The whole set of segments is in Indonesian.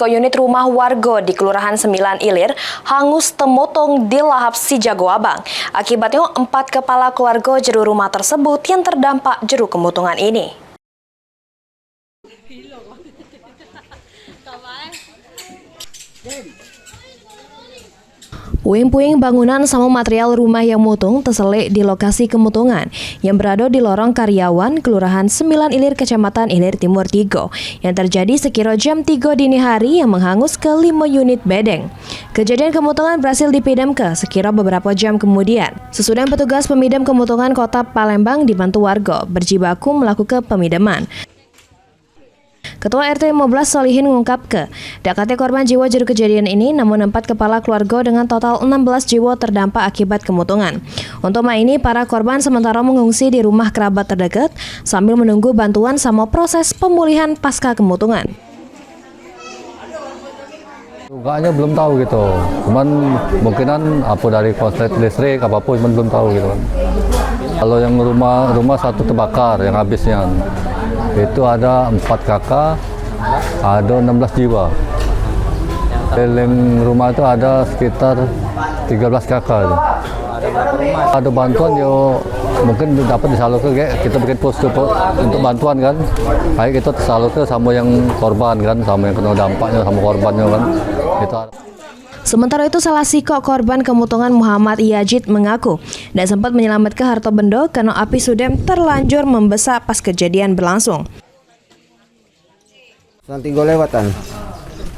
Siko unit rumah warga di Kelurahan 9 Ilir hangus temotong di lahap si Jago Abang. Akibatnya 4 kepala keluarga jero rumah tersebut yang terdampak jero kemutungan ini. Puing-puing bangunan sama material rumah yang mutung terselik di lokasi kemutungan yang berada di lorong karyawan Kelurahan 9 Ilir Kecamatan Ilir Timur 3 yang terjadi sekira jam 3 dini hari yang menghangus ke 5 unit bedeng. Kejadian kemutungan berhasil dipidamkan sekira beberapa jam kemudian. Sesudah petugas pemadam kemutungan Kota Palembang dibantu warga berjibaku melakukan pemadaman. Ketua RT 15 Solihin mengungkapkan, dakatnya korban jiwa juru kejadian ini namun 4 kepala keluarga dengan total 16 jiwa terdampak akibat kemutungan. Untuk ini, para korban sementara mengungsi di rumah kerabat terdekat sambil menunggu bantuan sama proses pemulihan pasca kemutungan. Duganya belum tahu gitu, cuman mungkinan apa dari konslet listrik apapun cuman belum tahu gitu. Kalau yang rumah satu terbakar yang habisnya. Itu ada 4 kakak, ada 16 jiwa. Keliling rumah itu ada sekitar 13 kakak. Ada bantuan yo mungkin dapat disalurkan, kayak kita bikin posko untuk bantuan kan. Kayak kita tersalurkan sama yang korban kan, sama yang kena dampaknya sama korbannya kan. Itu. Sementara itu, salah siko korban kemutungan Muhammad Yajid mengaku dan sempat menyelamatkan harta benda karena api sudem terlanjur membesar pas kejadian berlangsung. Nanti gue lewatan.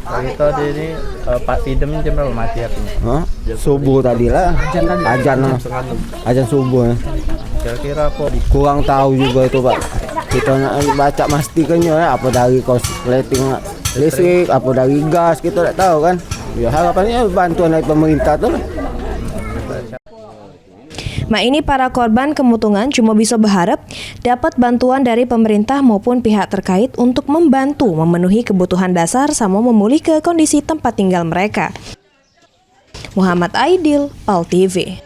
Kita ini Pak Pidem jam berapa mati apinya? Subuh tadi lah. Ajan subuh. Kira-kira apa? Kurang tahu juga itu Pak. Kita baca mastikannya ya, apa dari korsleting listrik, apa dari gas, kita tidak tahu kan. Ya harapannya bantuan dari pemerintah tuh. Ini para korban kemutungan cuma bisa berharap dapat bantuan dari pemerintah maupun pihak terkait untuk membantu memenuhi kebutuhan dasar sama memulihkan kondisi tempat tinggal mereka. Muhammad Aidil, PAL TV.